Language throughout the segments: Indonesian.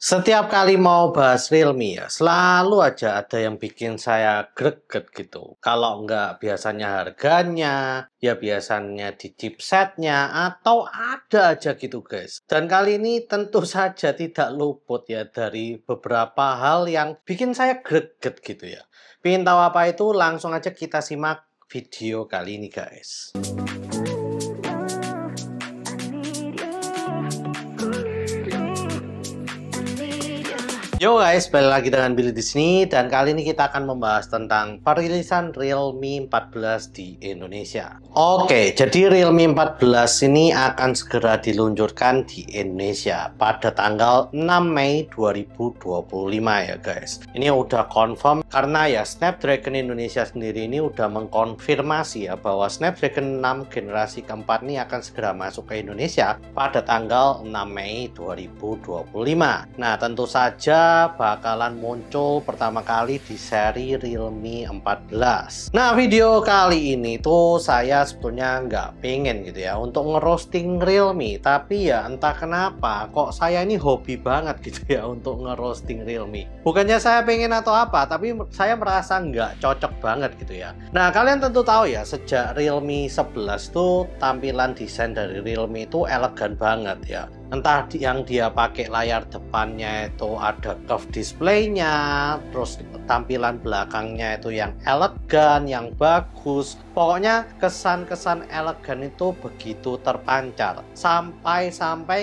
Setiap kali mau bahas Realme ya, selalu aja ada yang bikin saya greget gitu. Kalau nggak biasanya harganya, ya biasanya di chipsetnya, atau ada aja gitu guys. Dan kali ini tentu saja tidak luput ya dari beberapa hal yang bikin saya greget gitu ya. Pengen tahu apa itu? Langsung aja kita simak video kali ini guys. Yo guys, balik lagi dengan Billy di sini dan kali ini kita akan membahas tentang perilisan Realme 14 di Indonesia. Oke, jadi Realme 14 ini akan segera diluncurkan di Indonesia pada tanggal 6 Mei 2025 ya guys. Ini udah confirm karena ya Snapdragon Indonesia sendiri ini udah mengkonfirmasi ya bahwa Snapdragon 6 generasi keempat ini akan segera masuk ke Indonesia pada tanggal 6 Mei 2025. Nah, tentu saja bakalan muncul pertama kali di seri Realme 14. Nah, video kali ini tuh saya sebetulnya nggak pengen gitu ya untuk ngerosting Realme, tapi ya entah kenapa kok saya ini hobi banget gitu ya untuk ngerosting Realme. Bukannya saya pengen atau apa, tapi saya merasa nggak cocok banget gitu ya. Nah, kalian tentu tahu ya sejak Realme 11 tuh tampilan desain dari Realme itu elegan banget ya. Entah yang dia pakai layar depannya itu ada curve display-nya, terus tampilan belakangnya itu yang elegan, yang bagus. Pokoknya kesan-kesan elegan itu begitu terpancar. Sampai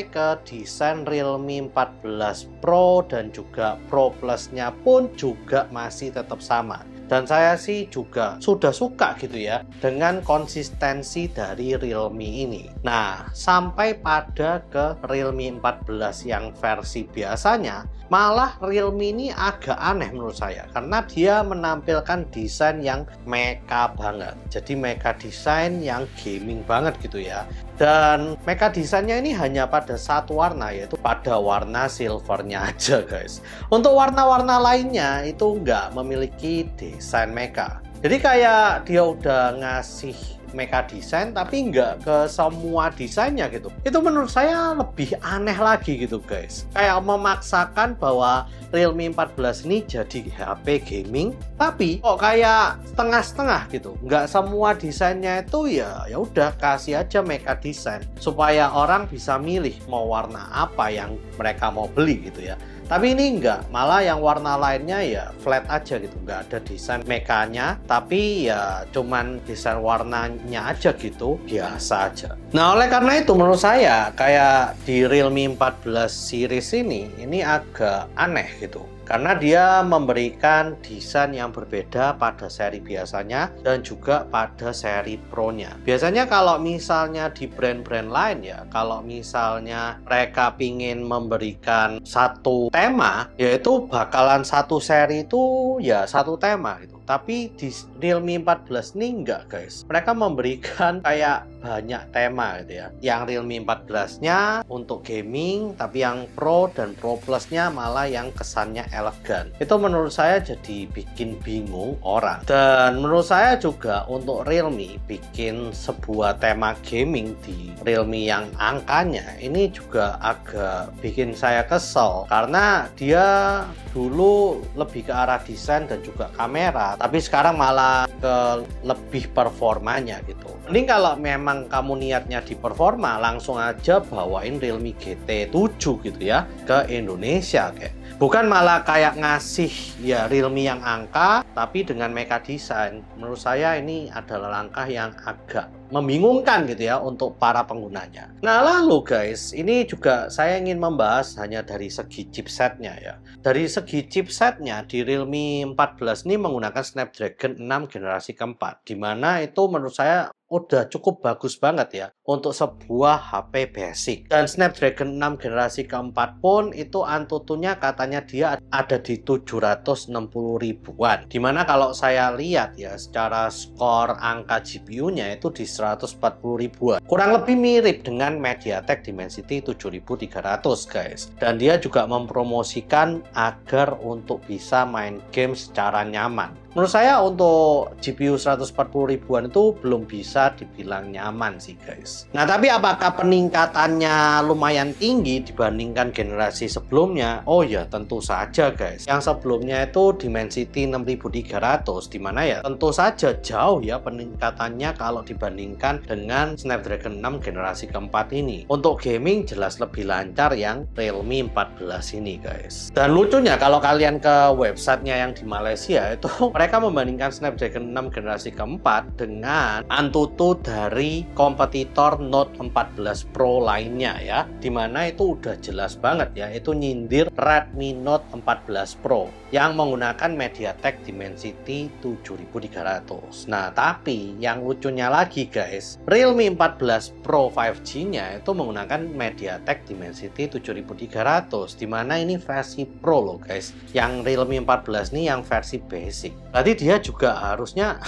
ke desain Realme 14 Pro dan juga Pro Plus-nya pun juga masih tetap sama. Dan saya sih juga sudah suka gitu ya dengan konsistensi dari Realme ini. Nah, sampai pada ke Realme 14 yang versi biasanya, malah Realme ini agak aneh menurut saya karena dia menampilkan desain yang mecha banget. Jadi mecha desain yang gaming banget gitu ya. Dan mecha desainnya ini hanya pada satu warna, yaitu pada warna silvernya aja guys. Untuk warna-warna lainnya itu nggak memiliki desain mecha. Jadi kayak dia udah ngasih mecha desain tapi nggak ke semua desainnya gitu. Itu menurut saya lebih aneh lagi gitu guys. Kayak memaksakan bahwa Realme 14 ini jadi HP gaming tapi kok kayak setengah-setengah gitu. Nggak semua desainnya itu ya udah kasih aja mecha desain supaya orang bisa milih mau warna apa yang mereka mau beli gitu ya. Tapi ini enggak, malah yang warna lainnya ya flat aja gitu, nggak ada desain mekanya, tapi ya cuman desain warnanya aja gitu, biasa aja. Nah, oleh karena itu menurut saya kayak di Realme 14 series ini agak aneh gitu. Karena dia memberikan desain yang berbeda pada seri biasanya dan juga pada seri Pro-nya. Biasanya kalau misalnya di brand-brand lain ya, kalau misalnya mereka pingin memberikan satu tema, yaitu bakalan satu seri itu ya satu tema gitu. Tapi di Realme 14 ini enggak guys. Mereka memberikan kayak banyak tema gitu ya. Yang Realme 14-nya untuk gaming, tapi yang Pro dan Pro Plus-nya malah yang kesannya elegan. Itu menurut saya jadi bikin bingung orang. Dan menurut saya juga untuk Realme bikin sebuah tema gaming di Realme yang angkanya ini juga agak bikin saya kesel. Karena dia dulu lebih ke arah desain dan juga kamera, tapi sekarang malah ke lebih performanya gitu. Mending kalau memang kamu niatnya di performa, langsung aja bawain Realme GT 7 gitu ya ke Indonesia kayak. Bukan malah kayak ngasih ya Realme yang angka tapi dengan mecha design. Menurut saya ini adalah langkah yang agak membingungkan gitu ya untuk para penggunanya. Nah, lalu guys, ini juga saya ingin membahas hanya dari segi chipsetnya ya. Dari segi chipsetnya di Realme 14 ini menggunakan Snapdragon 6 generasi keempat, dimana itu menurut saya udah cukup bagus banget ya untuk sebuah HP basic. Dan Snapdragon 6 generasi keempat pun itu Antutunya katanya dia ada di 760 ribuan, dimana kalau saya lihat ya secara skor angka GPU-nya itu di 140 ribuan, kurang lebih mirip dengan MediaTek Dimensity 7300 guys. Dan dia juga mempromosikan agar untuk bisa main game secara nyaman. Menurut saya untuk GPU 140 ribuan itu belum bisa dibilang nyaman sih guys. Nah tapi apakah peningkatannya lumayan tinggi dibandingkan generasi sebelumnya? Oh ya tentu saja guys. Yang sebelumnya itu Dimensity 6300, dimana ya tentu saja jauh ya peningkatannya kalau dibandingkan dengan Snapdragon 6 generasi keempat ini. Untuk gaming jelas lebih lancar yang Realme 14 ini guys. Dan lucunya kalau kalian ke websitenya yang di Malaysia itu mereka membandingkan Snapdragon 6 generasi keempat dengan Antutu dari kompetitor Note 14 Pro lainnya ya, dimana itu udah jelas banget ya, itu nyindir Redmi Note 14 Pro yang menggunakan MediaTek Dimensity 7300. Nah tapi yang lucunya lagi guys, Realme 14 Pro 5G nya itu menggunakan MediaTek Dimensity 7300, dimana ini versi Pro loh guys. Yang Realme 14 ini yang versi basic. Berarti dia juga harusnya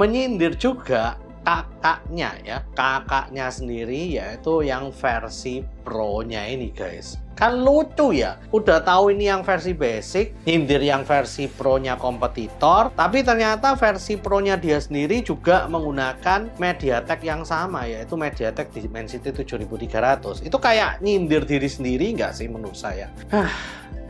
menyindir juga kakaknya ya, kakaknya sendiri yaitu yang versi Pro-nya ini guys. Kan lucu ya, udah tahu ini yang versi basic, nyindir yang versi Pro-nya kompetitor, tapi ternyata versi Pro-nya dia sendiri juga menggunakan MediaTek yang sama, yaitu MediaTek Dimensity 7300. Itu kayak nyindir diri sendiri nggak sih menurut saya?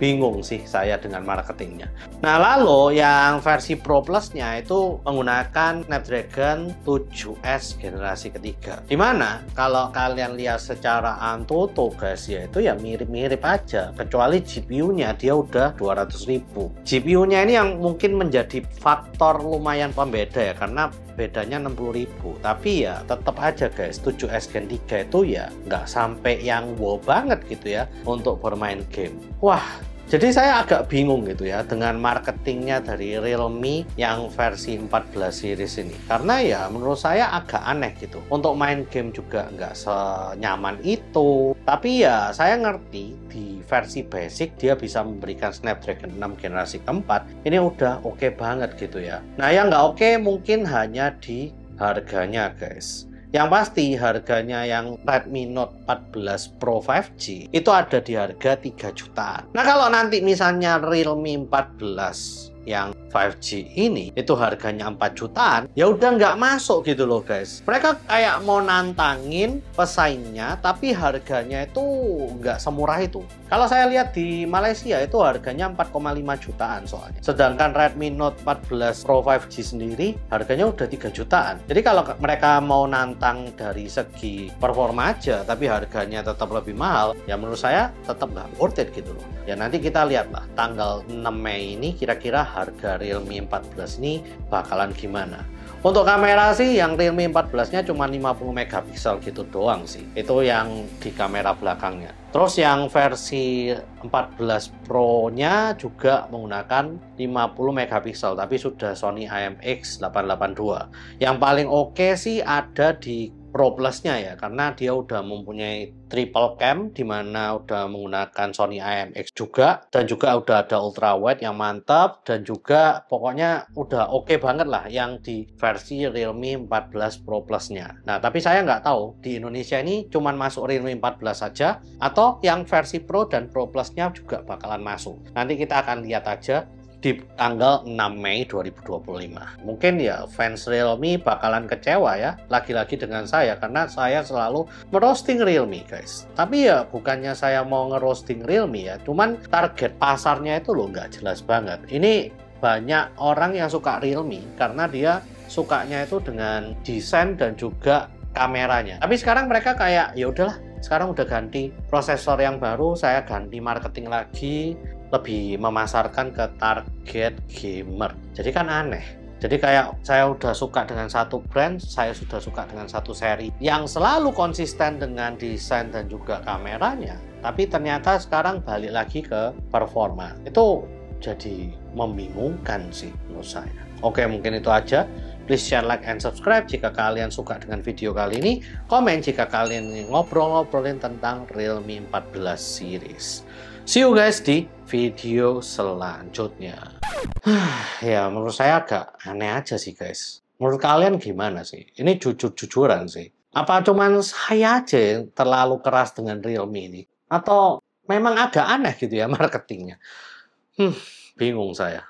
Bingung sih saya dengan marketingnya. Nah lalu yang versi Pro Plus-nya itu menggunakan Snapdragon 7S generasi ketiga, dimana kalau kalian lihat secara Antutu guys ya itu ya mirip-mirip aja, kecuali GPU-nya dia udah 200.000. GPU-nya ini yang mungkin menjadi faktor lumayan pembeda ya, karena bedanya 60.000, tapi ya tetap aja guys 7S Gen 3 itu ya nggak sampai yang wow banget gitu ya untuk bermain game. Wah, jadi saya agak bingung gitu ya dengan marketingnya dari Realme yang versi 14 series ini, karena ya menurut saya agak aneh gitu. Untuk main game juga nggak senyaman itu, tapi ya saya ngerti di versi basic dia bisa memberikan Snapdragon 6 generasi keempat, ini udah oke banget gitu ya. Nah yang nggak oke mungkin hanya di harganya guys. Yang pasti harganya yang Redmi Note 14 Pro 5G itu ada di harga 3 jutaan. Nah kalau nanti misalnya Realme 14 yang 5G ini itu harganya 4 jutaan, ya udah nggak masuk gitu loh guys. Mereka kayak mau nantangin pesaingnya tapi harganya itu nggak semurah itu. Kalau saya lihat di Malaysia itu harganya 4,5 jutaan soalnya, sedangkan Redmi Note 14 Pro 5G sendiri harganya udah 3 jutaan. Jadi kalau mereka mau nantang dari segi performa aja tapi harganya tetap lebih mahal, ya menurut saya tetap nggak worth it gitu loh. Ya nanti kita lihatlah tanggal 6 Mei ini kira-kira harga Realme 14 ini bakalan gimana. Untuk kamera sih yang Realme 14-nya cuma 50 megapiksel gitu doang sih. Itu yang di kamera belakangnya. Terus yang versi 14 Pro-nya juga menggunakan 50 megapiksel tapi sudah Sony IMX882. Yang paling oke sih ada di Pro Plus-nya ya, karena dia udah mempunyai triple cam dimana udah menggunakan Sony IMX juga, dan juga udah ada ultra wide yang mantap, dan juga pokoknya udah oke banget lah yang di versi Realme 14 Pro Plus-nya. Nah tapi saya nggak tahu di Indonesia ini cuman masuk Realme 14 saja atau yang versi Pro dan Pro Plus-nya juga bakalan masuk. Nanti kita akan lihat aja di tanggal 6 Mei 2025. Mungkin ya fans Realme bakalan kecewa ya lagi-lagi dengan saya, karena saya selalu merosting Realme guys. Tapi ya bukannya saya mau ngerosting Realme ya, cuman target pasarnya itu loh nggak jelas banget. Ini banyak orang yang suka Realme karena dia sukanya itu dengan desain dan juga kameranya. Tapi sekarang mereka kayak ya udahlah, sekarang udah ganti prosesor yang baru, saya ganti marketing lagi, lebih memasarkan ke target gamer. Jadi kan aneh. Jadi kayak saya udah suka dengan satu brand, saya sudah suka dengan satu seri yang selalu konsisten dengan desain dan juga kameranya, tapi ternyata sekarang balik lagi ke performa. Itu jadi membingungkan sih menurut saya. Oke, mungkin itu aja. Please share, like, and subscribe jika kalian suka dengan video kali ini. Komen jika kalian ingin ngobrol-ngobrolin tentang Realme 14 series. See you guys di video selanjutnya. Ya menurut saya agak aneh aja sih guys. Menurut kalian gimana sih? Ini jujur-jujuran sih. Apa cuman saya aja yang terlalu keras dengan Realme ini? Atau memang agak aneh gitu ya marketingnya? Bingung saya.